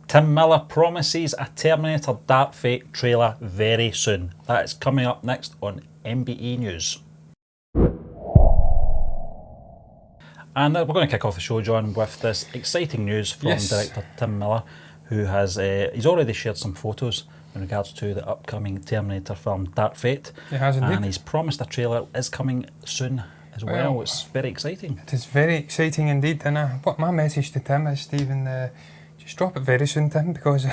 Tim Miller promises a Terminator Dark Fate trailer very soon. That is coming up next on MBE News. And we're going to kick off the show, John, with this exciting news from director Tim Miller, who has he's already shared some photos in regards to the upcoming Terminator film Dark Fate. He has indeed. And he's promised a trailer is coming soon as well. It's very exciting. It is very exciting indeed. And what my message to Tim is, Stephen, just drop it very soon, Tim, because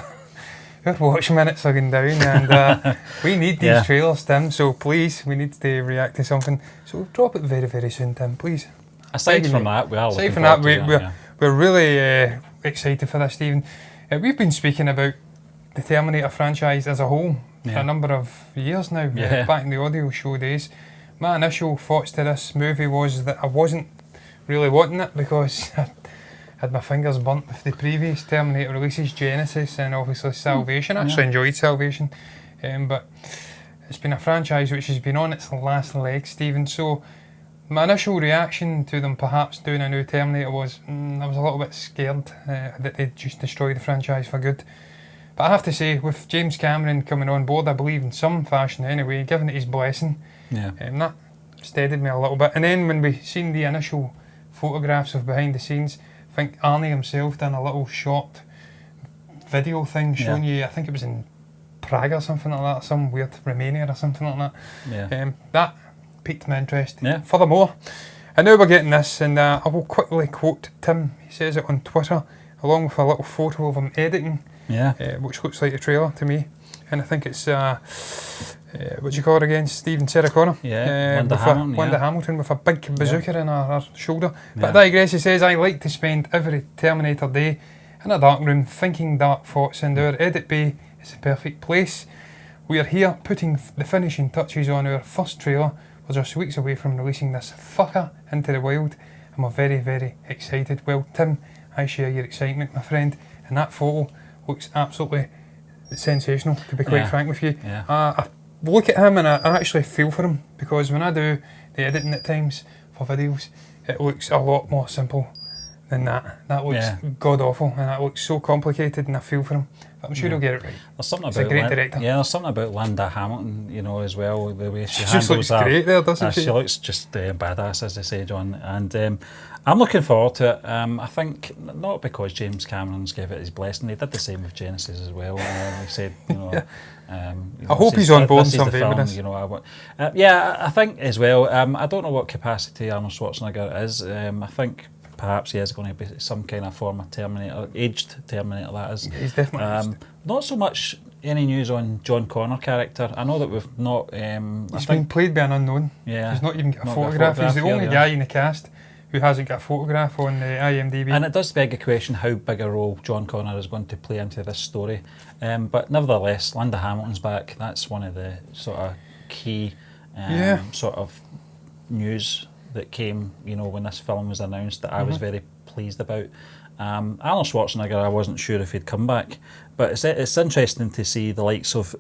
our watch minutes are going down, and we need these trailers, Tim. So please, we need to react to something. So drop it very, very soon, Tim, please. Aside from that, we are looking Aside from forward that, to we're really excited for this, Stephen. We've been speaking about the Terminator franchise as a whole for a number of years now, back in the audio show days. My initial thoughts to this movie was that I wasn't really wanting it because I had my fingers burnt with the previous Terminator releases, Genesis and obviously Salvation. I actually enjoyed Salvation, but it's been a franchise which has been on its last leg, Stephen. So my initial reaction to them perhaps doing a new Terminator was I was a little bit scared that they'd just destroy the franchise for good. But I have to say, with James Cameron coming on board, I believe in some fashion anyway, giving it his blessing, that steadied me a little bit. And then when we seen the initial photographs of behind the scenes, I think Arnie himself done a little short video thing showing you, I think it was in Prague or something like that, some weird Romania or something like that. That piqued my interest. Furthermore, I know we're getting this, and I will quickly quote Tim. He says it on Twitter, along with a little photo of him editing, which looks like a trailer to me. And I think it's what do you call it again? Stephen Sarah Connor. Linda Hamilton. Linda Hamilton with a big bazooka in her shoulder. But I digress. He says, I like to spend every Terminator day in a dark room thinking dark thoughts, and our edit bay is the perfect place. We are here putting the finishing touches on our first trailer. We're just weeks away from releasing this fucker into the wild, and we're very, very excited. Well, Tim, I share your excitement, my friend, and that photo looks absolutely sensational, to be quite frank with you. I look at him and I actually feel for him, because when I do the editing at times for videos, it looks a lot more simple than that. That looks god awful, and that looks so complicated, and I feel for him. But I'm sure he'll get it right. There's something He's about a great director. Yeah, there's something about Linda Hamilton, you know, as well, the way she just looks great there, doesn't she? She looks just badass, as they say, John. And I'm looking forward to it. I think not because James Cameron's gave it his blessing. He did the same with Genesis as well. He said, you know. I hope he's on board in some favour. You know, I think as well. I don't know what capacity Arnold Schwarzenegger is. I think perhaps he is going to be some kind of form of Terminator, aged Terminator, that is. He's definitely not so much any news on John Connor character. I know that we've not... he's been played by an unknown. He's not even got a photograph. He's the only guy in the cast who hasn't got a photograph on the IMDb. And it does beg a question how big a role John Connor is going to play into this story. But nevertheless, Linda Hamilton's back. That's one of the sort of key sort of news that came, you know, when this film was announced, that I was very pleased about. Arnold Schwarzenegger, I wasn't sure if he'd come back, but it's interesting to see the likes of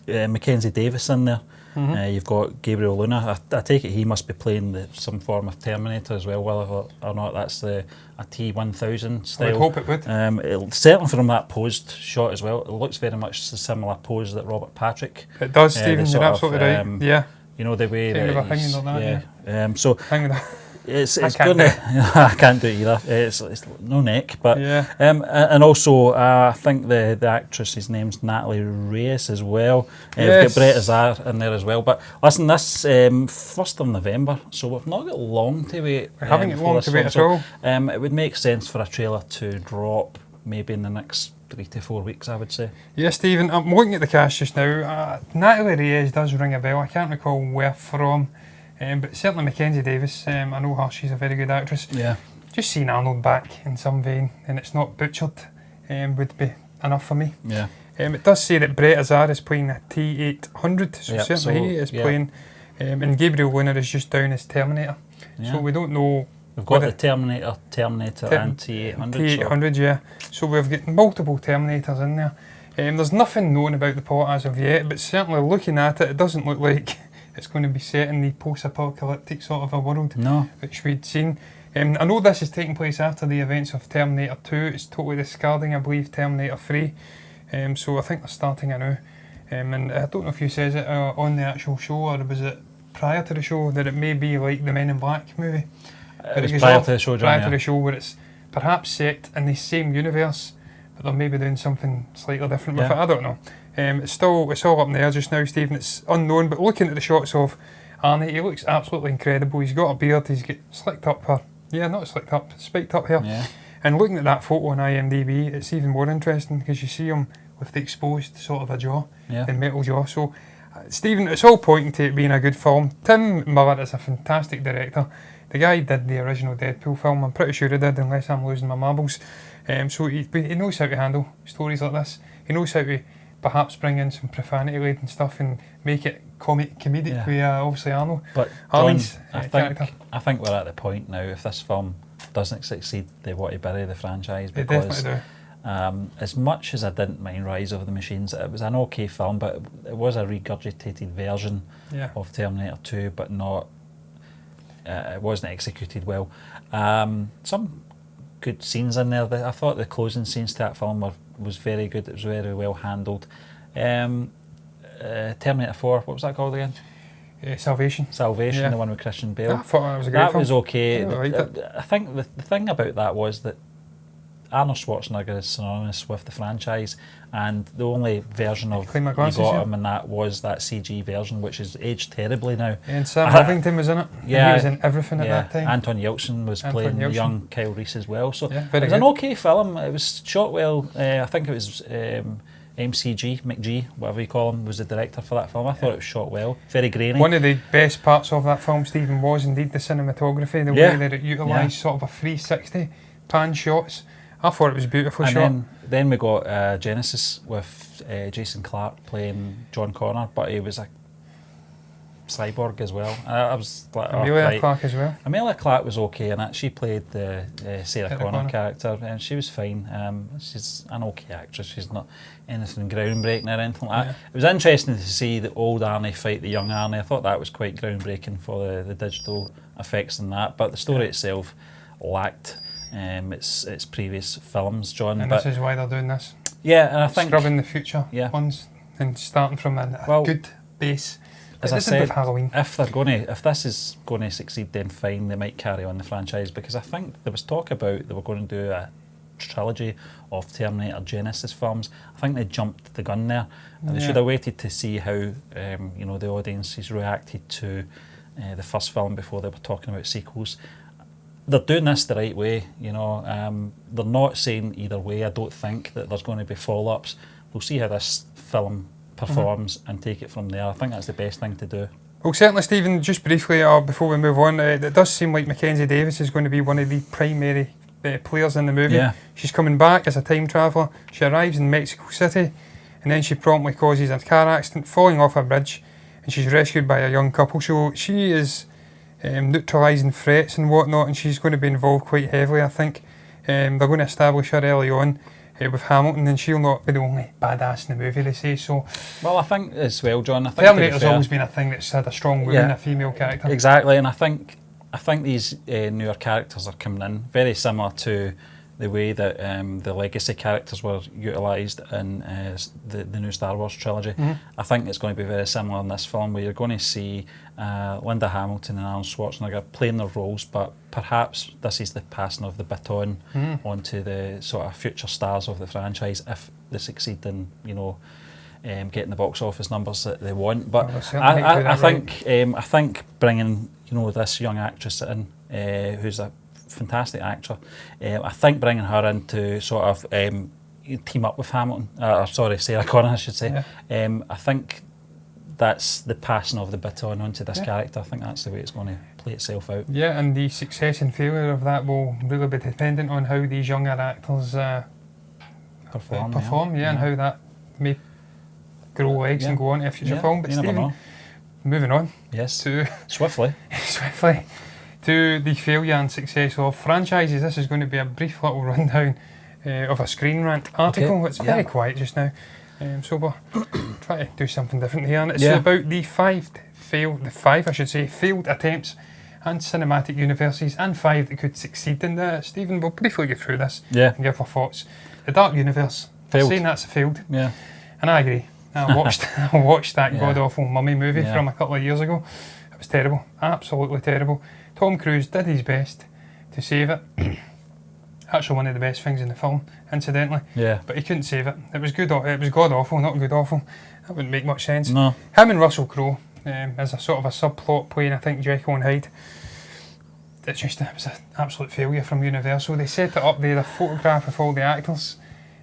Mackenzie Davis in there. You've got Gabriel Luna. I take it he must be playing some form of Terminator as well, whether or not that's a T-1000 style. I would hope it would. Certainly from that posed shot as well, it looks very much the similar pose that Robert Patrick. It does, Stephen. You're absolutely right. You know, the way kind that of opinion on that. So it's going to. I can't do it either. It's no neck, but and also I think the actress, his name's Natalie Reyes as well. We've got Brett Azar in there as well. But listen, this 1st of November, so we've not got long to wait. We haven't got long to wait at all. It would make sense for a trailer to drop maybe in the next 3 to 4 weeks, I would say. Yeah, Stephen, I'm looking at the cast just now. Natalie Reyes does ring a bell. I can't recall where from, but certainly Mackenzie Davis. I know her, she's a very good actress. Just seeing Arnold back in some vein, and it's not butchered, would be enough for me. It does say that Brett Azar is playing a T-800, so certainly he is playing, and Gabriel Luna is just down as Terminator. So we don't know. We've got the Terminator and T-800. T-800, So we've got multiple Terminators in there. There's nothing known about the plot as of yet, but certainly looking at it, it doesn't look like it's going to be set in the post-apocalyptic sort of a world, No. which we'd seen. I know this is taking place after the events of Terminator 2. It's totally discarding, I believe, Terminator 3. So I think they're starting anew. And I don't know if you says it on the actual show, or was it prior to the show, that it may be like the Men in Black movie. It was prior to the show, John. Prior to the show, where it's perhaps set in the same universe, but they're maybe doing something slightly different with it. I don't know. It's all up in the air just now, Stephen. It's unknown, but looking at the shots of Arnie, he looks absolutely incredible. He's got a beard, he's got slicked up hair. Yeah, not slicked up, spiked up hair. Yeah. And looking at that photo on IMDb, it's even more interesting because you see him with the exposed sort of a jaw, the metal jaw. So, Stephen, it's all pointing to it being a good film. Tim Miller is a fantastic director. The guy did the original Deadpool film. I'm pretty sure he did, unless I'm losing my marbles. So he knows how to handle stories like this. He knows how to perhaps bring in some profanity-laden stuff and make it comedic with obviously Arnold. But John, character. I think we're at the point now, if this film doesn't succeed, they want to bury the franchise, They because definitely do. as much as I didn't mind Rise of the Machines, it was an okay film, but it was a regurgitated version of Terminator 2, but not it wasn't executed well. Some good scenes in there. I thought the closing scenes to that film was very good. It was very well handled. Terminator 4, what was that called again? Salvation, the one with Christian Bale. I thought that was a great film. Was okay. I think the thing about that was that Arnold Schwarzenegger is synonymous with the franchise, and the only version of you got him in that was that CG version, which is aged terribly now. And Sam Worthington was in it. Yeah, he was in everything at that time. Anton Yelchin was playing young Kyle Reese as well. So it was an okay film. It was shot well. I think it was McG, whatever you call him, was the director for that film. I thought it was shot well. Very grainy. One of the best parts of that film, Stephen, was indeed the cinematography, the way that it utilised sort of a 360 pan shots. I thought it was beautifully shot. Then we got Genesis with Jason Clarke playing John Connor, but he was a cyborg as well. I was like, Amelia Clarke as well. Amelia Clarke was okay in it. She played the Sarah Connor character, and she was fine. She's an okay actress. She's not anything groundbreaking or anything like that. It was interesting to see the old Arnie fight the young Arnie. I thought that was quite groundbreaking for the digital effects and that, but the story itself lacked its previous films, John. And this is why they're doing this. Yeah, and I think scrubbing the future ones and starting from a good base. As I said, if this is going to succeed, then fine, they might carry on the franchise, because I think there was talk about they were going to do a trilogy of Terminator Genesis films. I think they jumped the gun there, and they should have waited to see how the audiences reacted to the first film before they were talking about sequels. They're doing this the right way, they're not saying either way. I don't think that there's going to be follow-ups. We'll see how this film performs and take it from there. I think that's the best thing to do. Well, certainly, Stephen, just briefly before we move on, it does seem like Mackenzie Davis is going to be one of the primary players in the movie. Yeah. She's coming back as a time traveller. She arrives in Mexico City, and then she promptly causes a car accident, falling off a bridge, and she's rescued by a young couple. So she is neutralising threats and whatnot, and she's going to be involved quite heavily, I think. They're going to establish her early on with Hamilton, and she'll not be the only badass in the movie, they say. So, well, I think as well, John, I think Terminator's always been a thing that's had a strong woman, a female character. Exactly, and I think these newer characters are coming in very similar to the way that the legacy characters were utilised in the new Star Wars trilogy. I think it's going to be very similar in this film, where you're going to see Linda Hamilton and Arnold Schwarzenegger playing their roles, but perhaps this is the passing of the baton onto the sort of future stars of the franchise, if they succeed in getting the box office numbers that they want. But I think bringing this young actress in, who's a fantastic actor, I think bringing her in to sort of team up with Hamilton, Sarah Connor, I should say. I think that's the passing of the baton onto this character. I think that's the way it's going to play itself out. Yeah, and the success and failure of that will really be dependent on how these younger actors perform, and how that may grow legs and go on to a future film. But Stephen, moving on. Yes. Swiftly. To the failure and success of franchises. This is going to be a brief little rundown of a Screen Rant article. It's very quiet just now. So we're trying to do something different here, and it's Yeah. about the five failed attempts and cinematic universes, and 5 that could succeed in that. Stephen, we'll briefly get through this and give our thoughts. The Dark Universe, Failed. saying that's a failed, Yeah. and I agree. I watched that Yeah. god-awful Mummy movie Yeah. from a couple of years ago. It was terrible, absolutely terrible. Tom Cruise did his best to save it. Actually, one of the best things in the film, incidentally. Yeah. But he couldn't save it. It was god-awful, not good-awful. That wouldn't make much sense. No. Him and Russell Crowe as a sort of a subplot playing, I think, Jekyll and Hyde. It was an absolute failure from Universal. They set it up there, a photograph of all the actors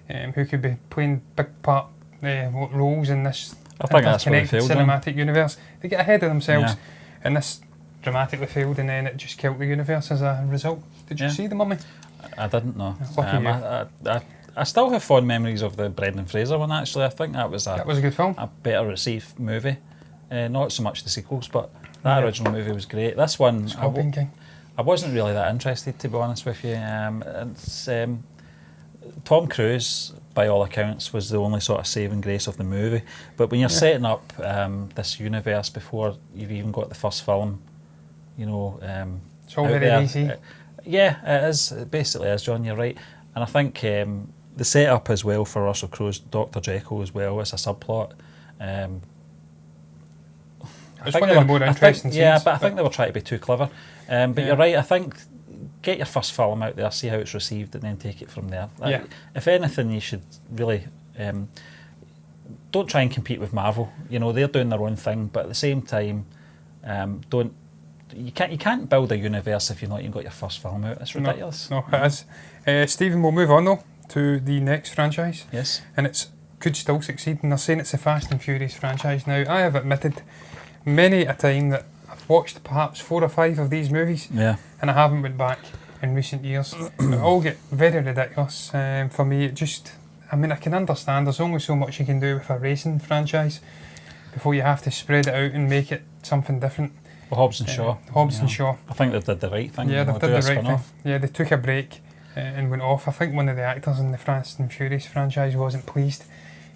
who could be playing big part roles in this I think that's where they interconnected failed. cinematic universe. They get ahead of themselves, Yeah. and this dramatically failed, and then it just killed the universe as a result. Did you Yeah. see The Mummy? I didn't know. Lucky you. I still have fond memories of the Brendan Fraser one, actually. I think that was That was a good film. a better received movie. Not so much the sequels, but that original movie was great. This one, Scorpion King. I wasn't really that interested, to be honest with you. Tom Cruise, by all accounts, was the only sort of saving grace of the movie. But when you're setting up this universe before you've even got the first film, you know, It's all out very there, easy. yeah, it is. It basically is, John. You're right, and I think the setup as well for Russell Crowe's Dr. Jekyll as well as a subplot. It's one of the more interesting Yeah, scenes, but I think they were trying to be too clever. But you're right. I think get your first film out there, see how it's received, and then take it from there. Yeah. If anything, you should really don't try and compete with Marvel. You know, they're doing their own thing, but at the same time, don't. You can't build a universe if you've not even got your first film out. It's ridiculous. No, it is. Stephen, we'll move on though to the next franchise. Yes. And it could still succeed, and they're saying it's the Fast and Furious franchise now. I have admitted many a time that I've watched perhaps 4 or 5 of these movies, Yeah. and I haven't went back in recent years. They all get very ridiculous. For me, I can understand there's only so much you can do with a racing franchise before you have to spread it out and make it something different. Well, Hobbs and Shaw. Hobbs and Shaw. I think they did the right thing. Yeah, they do did a the right thing. spin-off. Yeah, they took a break and went off. I think one of the actors in the Fast and Furious franchise wasn't pleased.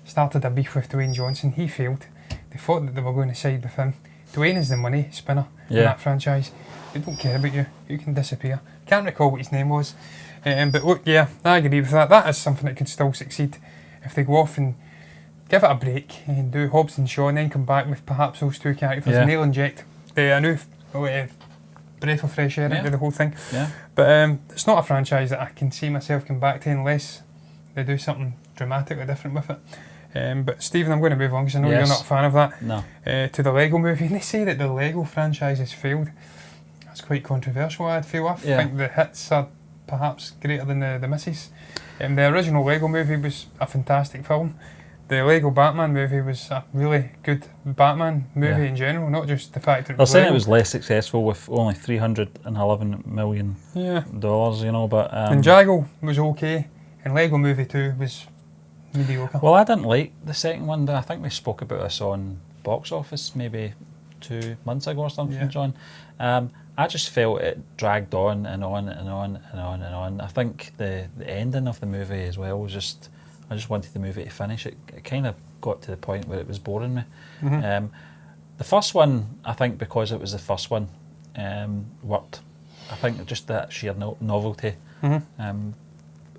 Started a beef with Dwayne Johnson. He failed. They thought that they were going to side with him. Dwayne is the money spinner in that franchise. They don't care about you. You can disappear. Can't recall what his name was. But look, yeah, I agree with that. That is something that could still succeed if they go off and give it a break and do Hobbs and Shaw and then come back with perhaps those 2 characters and they'll inject a new breath of fresh air into the whole thing. Yeah. But it's not a franchise that I can see myself come back to unless they do something dramatically different with it. But Stephen, I'm going to move on because I know you're not a fan of that. No. To the Lego movie, and they say that the Lego franchise has failed. That's quite controversial, I'd feel. I think the hits are perhaps greater than the misses. The original Lego movie was a fantastic film. The Lego Batman movie was a really good Batman movie in general, not just the fact that it They're was saying Lego. it was less successful with only $311 million. You know, but and Jago was okay, and Lego Movie 2 was mediocre. Well, I didn't like the second one. I think we spoke about this on Box Office maybe 2 months ago or something, John. I just felt it dragged on and on and on and on and on. I think the ending of the movie as well was just, I just wanted the movie to finish. It kind of got to the point where it was boring me. The first one, I think because it was the first one, worked. I think just that sheer novelty.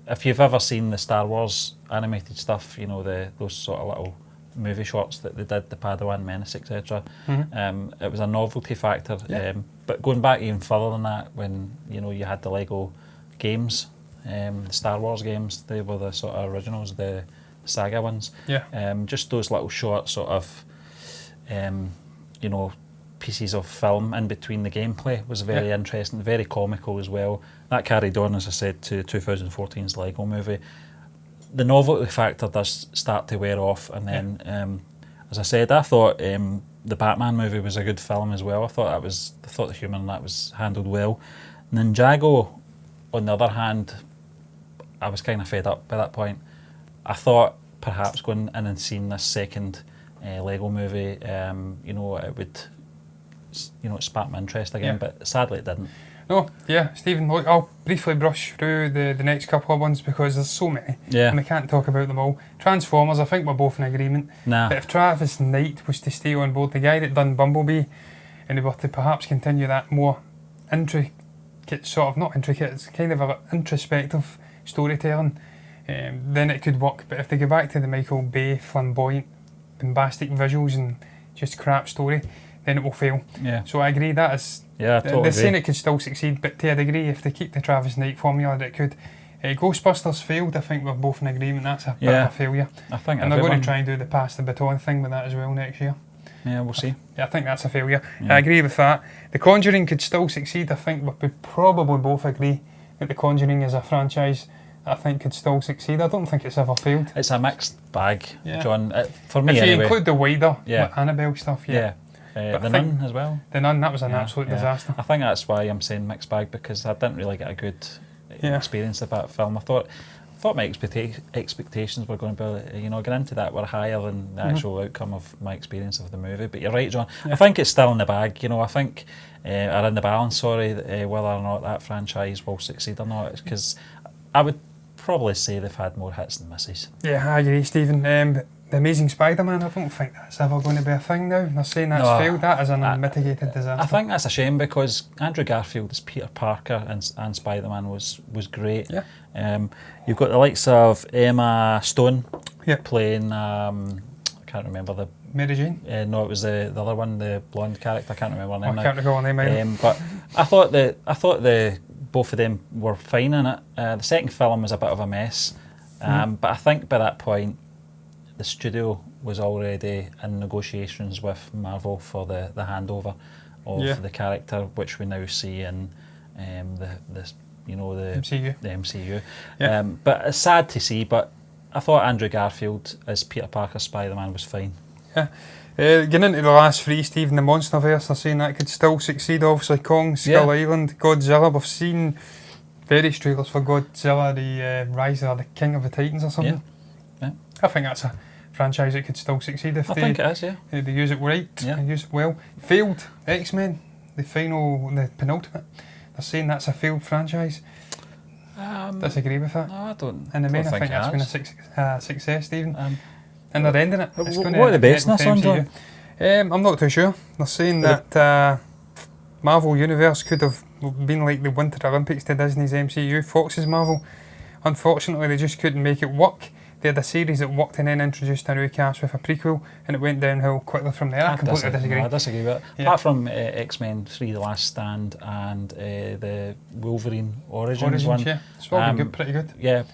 If you've ever seen the Star Wars animated stuff, you know, those sort of little movie shorts that they did, the Padawan Menace, etc. It was a novelty factor. But going back even further than that, when you know you had the Lego games, the Star Wars games, they were the sort of originals, the saga ones. Just those little short sort of, you know, pieces of film in between the gameplay was very interesting, very comical as well. That carried on, as I said, to 2014's Lego movie. The novelty factor does start to wear off, and then, as I said, I thought the Batman movie was a good film as well. I thought the humour in that was handled well. Ninjago, on the other hand, I was kind of fed up by that point. I thought perhaps going in and seeing this second Lego movie, you know, it would, you know, spark my interest again, but sadly it didn't. No, yeah, Stephen, look, I'll briefly brush through the next couple of ones because there's so many. Yeah. And we can't talk about them all. Transformers, I think we're both in agreement. Nah. But if Travis Knight was to stay on board, the guy that done Bumblebee, and they were to perhaps continue that more intricate, sort of, not intricate, it's kind of an introspective storytelling, then it could work. But if they go back to the Michael Bay flamboyant, bombastic visuals and just crap story, then it will fail. Yeah. So I agree that is... Yeah, I totally they're agree. saying it could still succeed, but to a degree, if they keep the Travis Knight formula, it could. Ghostbusters failed. I think we're both in agreement. That's a bit of a failure. I think, and they're going to try and do the pass the baton thing with that as well next year. Yeah, we'll see. Yeah, I think that's a failure. Yeah. I agree with that. The Conjuring could still succeed. I think we probably both agree that The Conjuring as a franchise, I think, could still succeed. I don't think it's ever failed. It's a mixed bag, Yeah. John. For me, if you anyway. include the wider Yeah. Annabelle stuff, yeah. The I Nun as well. The Nun, that was an absolute disaster. I think that's why I'm saying mixed bag, because I didn't really get a good experience of that film. I thought my expectations were going to be, getting into that were higher than the actual outcome of my experience of the movie. But you're right, John. Yeah. I think it's still in the bag. I think, or in the balance, sorry, whether or not that franchise will succeed or not. Because I would probably say they've had more hits than misses. Yeah, I agree, Stephen. The Amazing Spider-Man, I don't think that's ever going to be a thing now. They're saying that's failed. That is an unmitigated disaster. I think that's a shame, because Andrew Garfield as Peter Parker and Spider-Man was great. Yeah. You've got the likes of Emma Stone Yeah. playing, I can't remember the... Mary Jane? No, it was the other one, the blonde character. I can't remember her name now. I can't recall her name either. But I thought the both of them were fine in it. The second film was a bit of a mess. But I think by that point, the studio was already in negotiations with Marvel for the handover of the character, which we now see in the MCU. The MCU. Yeah. But it's sad to see. But I thought Andrew Garfield as Peter Parker Spider-Man was fine. Yeah. Getting into the last three, Stephen, the Monsterverse, they're saying that could still succeed. Obviously, Kong, Skull Island, Godzilla. We've seen various trailers for Godzilla, the Rise of the King of the Titans or something. Yeah. I think that's a franchise that could still succeed if I think it is, yeah. They use it right and use it well. Failed X-Men, the penultimate. They're saying that's a failed franchise. Disagree with that. No, I don't. In the main, I think that's been a success, Stephen. And they're ending it. It's what are they basing this on, John? I'm not too sure. They're saying that Marvel Universe could have been like the Winter Olympics to Disney's MCU, Fox's Marvel. Unfortunately, they just couldn't make it work. They had a series that worked and then introduced a new cast with a prequel, and it went downhill quickly from there. I completely disagree. I disagree with it. Yeah. Apart from X-Men 3 The Last Stand and the Wolverine Origins one. Yeah. It's all been good, pretty good. Yeah,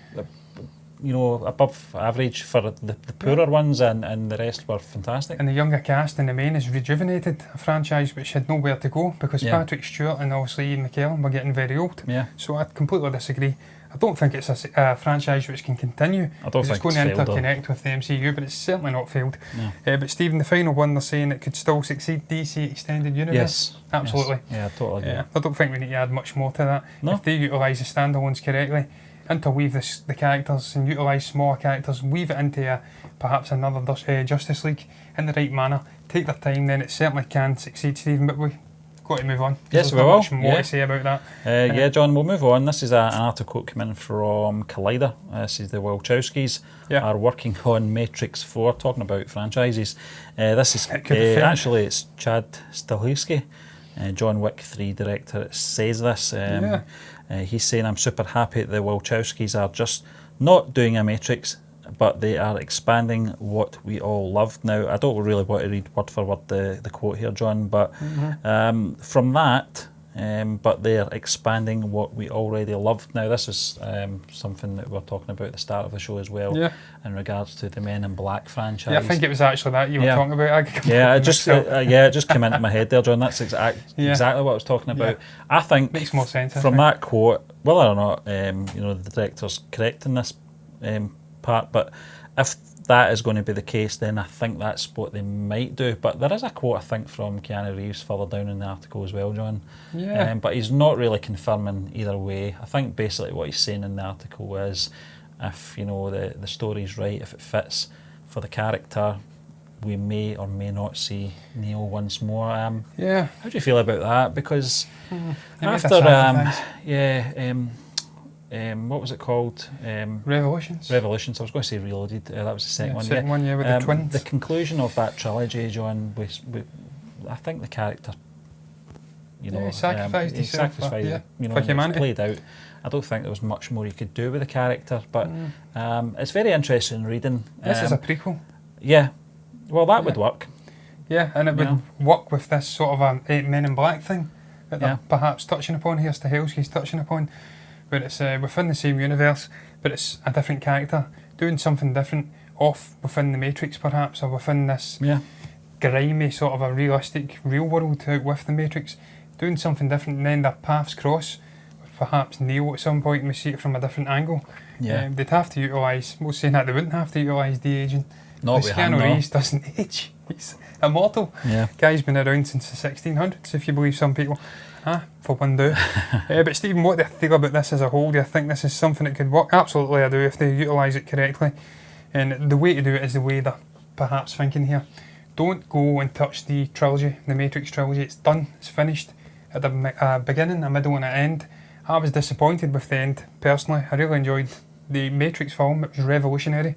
above average for the poorer ones, and the rest were fantastic. And the younger cast in the main has rejuvenated a franchise which had nowhere to go, because Patrick Stewart and obviously Ian McKellen were getting very old. Yeah. So I completely disagree. I don't think it's a franchise which can continue. I don't think it's going to interconnect with the MCU, but it's certainly not failed. No. But Stephen, the final one, they're saying it could still succeed, DC Extended Universe. Yes. Absolutely. Yes. Yeah, totally agree. I don't think we need to add much more to that. No. If they utilise the standalones correctly, interweave the characters and utilise smaller characters, weave it into perhaps another Justice League in the right manner, take their time, then it certainly can succeed, Stephen, but we've got to move on. Yes, we will. will. Much more to say about that. Yeah, John, we'll move on. This is an article coming from Collider. This is the Wachowskis are working on Matrix 4, talking about franchises. This is actually, it's Chad Stahelski, John Wick 3 director, says this. He's saying, I'm super happy the Wachowskis are just not doing a Matrix, but they are expanding what we all loved. Now, I don't really want to read word for word the quote here, John, but from that, but they're expanding what we already loved. Now, this is something that we were talking about at the start of the show as well, in regards to the Men in Black franchise. Yeah, I think it was actually that you were talking about. It just came into my head there, John. That's exactly what I was talking about. I think makes more sense from that quote, whether or not the director's correct in this part, but if that is going to be the case, then I think that's what they might do. But there is a quote, I think, from Keanu Reeves further down in the article as well, John. Yeah. But he's not really confirming either way. I think basically what he's saying in the article is, if the story's right, if it fits for the character, we may or may not see Neo once more. How Yeah. do you feel about that? Because They made a after sacrifice. what was it called? Revolutions. Revolutions. I was going to say Reloaded. That was the second one. Second one, with the twins. The conclusion of that trilogy, John, I think the character, He sacrificed himself. For for humanity. Played out. I don't think there was much more you could do with the character, but it's very interesting reading. This is a prequel. Yeah. Well, that would work. Yeah, and it would work with this sort of Men in Black thing that they're perhaps touching upon here, Stahelski's touching upon, where it's within the same universe, but it's a different character, doing something different, off within the Matrix perhaps, or within this grimy sort of a realistic real world out with the Matrix, doing something different, and then their paths cross, with perhaps Neo at some point, and we see it from a different angle. They'd have to utilise, most saying that they wouldn't have to utilise de-aging. Not with him, Keanu Reeves doesn't age. He's immortal. Guy's been around since the 1600s, if you believe some people. For one do. But Stephen, what do you feel about this as a whole? Do you think this is something that could work? Absolutely I do, if they utilise it correctly. And the way to do it is the way they're perhaps thinking here. Don't go and touch the trilogy, the Matrix trilogy. It's done, it's finished. At the beginning, a middle and an end. I was disappointed with the end, personally. I really enjoyed the Matrix film, it was revolutionary.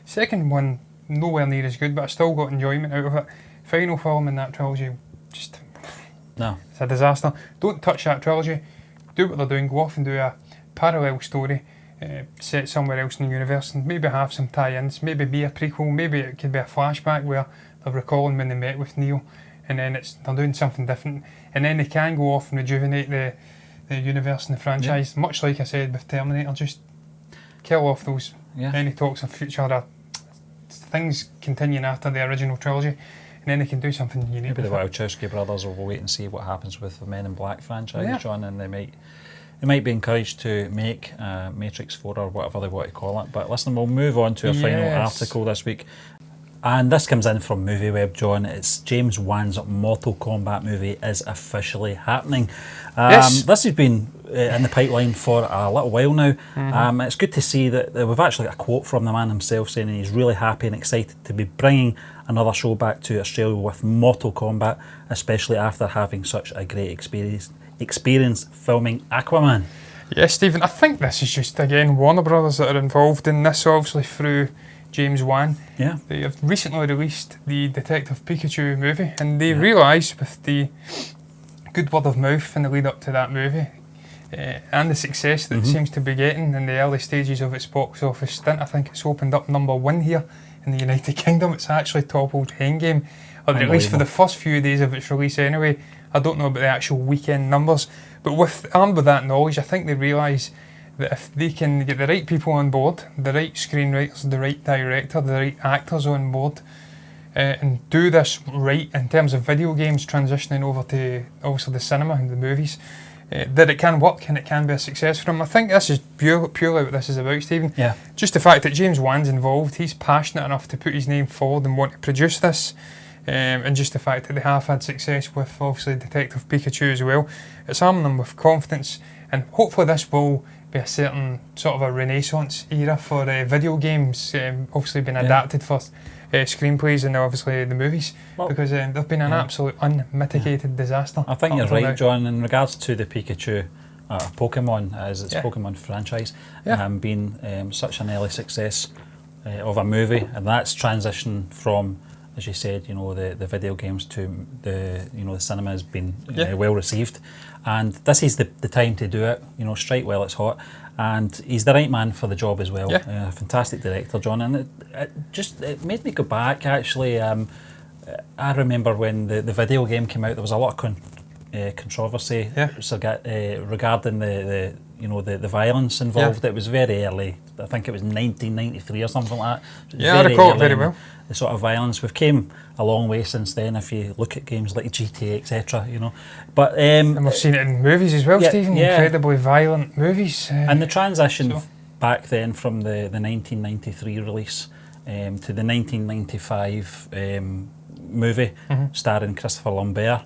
Second one, nowhere near as good, but I still got enjoyment out of it. Final film in that trilogy, just... No. It's a disaster. Don't touch that trilogy. Do what they're doing. Go off and do a parallel story set somewhere else in the universe, and maybe have some tie-ins. Maybe be a prequel. Maybe it could be a flashback where they're recalling when they met with Neo, and then they're doing something different. And then they can go off and rejuvenate the universe and the franchise. Much like I said with Terminator, just kill off those any talks of future things continuing after the original trilogy, and then they can do something unique. Maybe the Wachowski brothers will wait and see what happens with the Men in Black franchise, John, and they might be encouraged to make Matrix 4 or whatever they want to call it. But listen, we'll move on to our final article this week. And this comes in from MovieWeb, John. It's James Wan's Mortal Kombat movie is officially happening. This has been in the pipeline for a little while now. It's good to see that we've actually got a quote from the man himself saying he's really happy and excited to be bringing another show back to Australia with Mortal Kombat, especially after having such a great experience filming Aquaman. Yes, Stephen, I think this is just, again, Warner Brothers that are involved in this, obviously through James Wan. They have recently released the Detective Pikachu movie, and they realised with the good word of mouth in the lead up to that movie and the success that it seems to be getting in the early stages of its box office stint. I think it's opened up #1 here in the United Kingdom. It's actually toppled Endgame, or at least for the first few days of its release anyway. I don't know about the actual weekend numbers, but armed with that knowledge, I think they realise that if they can get the right people on board, the right screenwriters, the right director, the right actors on board, and do this right in terms of video games transitioning over to obviously the cinema and the movies, that it can work and it can be a success for them. I think this is purely what this is about, Stephen. Just the fact that James Wan's involved, he's passionate enough to put his name forward and want to produce this, and just the fact that they have had success with obviously Detective Pikachu as well. It's arming them with confidence, and hopefully this will be a certain sort of a renaissance era for video games, obviously being adapted for screenplays and obviously the movies, because they've been an absolute unmitigated disaster. I think you're right, John, in regards to the Pikachu Pokemon, as it's Pokemon franchise, being such an early success of a movie, and that's transition from, as you said, the video games to the cinema has been well received, and this is the time to do it. Strike while it's hot, and he's the right man for the job as well. Fantastic director, John, and it made me go back. Actually, I remember when the video game came out, there was a lot of controversy regarding the violence involved. It was very early. I think it was 1993 or something like that. I recall it very well. The sort of violence, we've came a long way since then. If you look at games like GTA, etc., but and we've seen it in movies as well, Stephen. Incredibly violent movies. And the transition back then from the 1993 release to the 1995 movie starring Christopher Lambert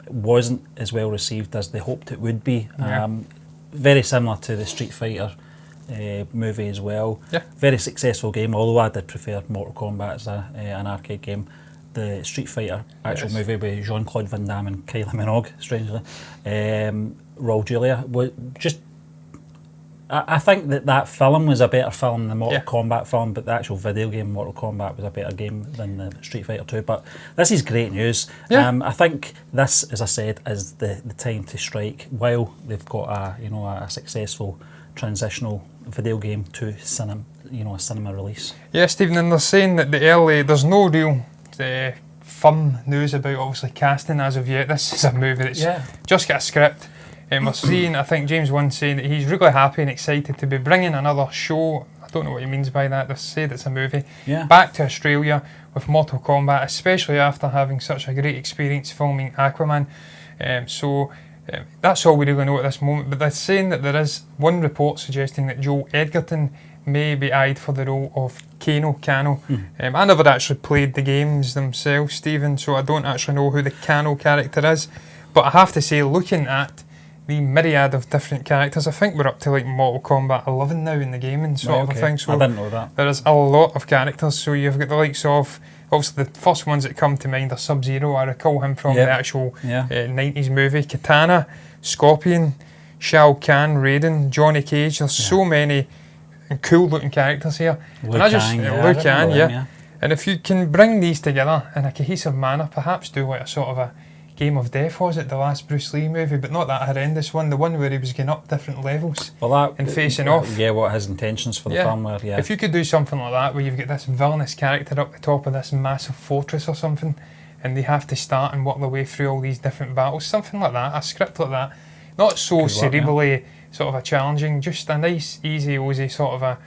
wasn't as well received as they hoped it would be. Very similar to the Street Fighter movie as well. Yeah. Very successful game, although I did prefer Mortal Kombat as an arcade game. The Street Fighter actual movie with Jean-Claude Van Damme and Kylie Minogue, strangely. Raul Julia. Just, I think that film was a better film than the Mortal Kombat film, but the actual video game Mortal Kombat was a better game than the Street Fighter 2. But this is great news. Yeah. I think this, as I said, is the time to strike while they've got a successful transitional video game to cinema, a cinema release. Yeah, Stephen, and they're saying that there's no real firm news about obviously casting as of yet. This is a movie that's just got a script. We're seeing, I think James Wan saying that he's really happy and excited to be bringing another show. I don't know what he means by that. They said it's a movie. Yeah. Back to Australia with Mortal Kombat, especially after having such a great experience filming Aquaman. That's all we really know at this moment. But they're saying that there is one report suggesting that Joel Edgerton may be eyed for the role of Kano. I never actually played the games themselves, Stephen, so I don't actually know who the Kano character is. But I have to say, looking at the myriad of different characters, I think we're up to like Mortal Kombat 11 now in the gaming sort of a thing. So I didn't know that. There is a lot of characters. So you've got the likes of, obviously the first ones that come to mind are Sub-Zero. I recall him from the actual 90s movie. Katana, Scorpion, Shao Kahn, Raiden, Johnny Cage. There's so many cool looking characters here. Liu Kang, And if you can bring these together in a cohesive manner, perhaps do like a sort of a Game of Death, was it, the last Bruce Lee movie, but not that horrendous one, the one where he was going up different levels and facing off. Yeah, what his intentions for the film were, If you could do something like that, where you've got this villainous character up the top of this massive fortress or something, and they have to start and work their way through all these different battles, something like that, a script like that, not so cerebrally sort of a challenging, just a nice, easy, oozy sort of a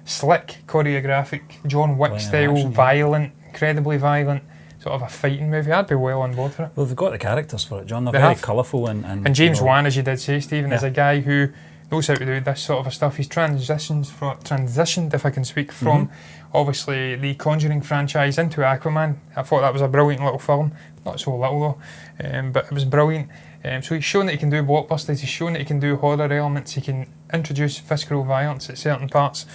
slick, choreographic, John Wick style, violent, incredibly violent, sort of a fighting movie. I'd be well on board for it. Well, they've got the characters for it, John. They're very colourful and James Wan, as you did say, Stephen, is a guy who knows how to do this sort of stuff. He's transitioned, if I can speak, from obviously the Conjuring franchise into Aquaman. I thought that was a brilliant little film. Not so little though, but it was brilliant. So he's shown that he can do blockbusters. He's shown that he can do horror elements. He can introduce visceral violence at certain parts,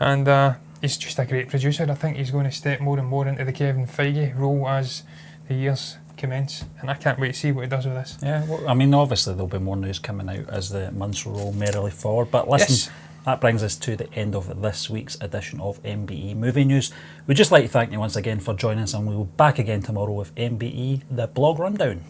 and he's just a great producer. I think he's going to step more and more into the Kevin Feige role as the years commence, and I can't wait to see what he does with this. Yeah, well, I mean, obviously there'll be more news coming out as the months roll merrily forward, but listen, that brings us to the end of this week's edition of MBE Movie News. We'd just like to thank you once again for joining us, and we'll be back again tomorrow with MBE, the blog rundown.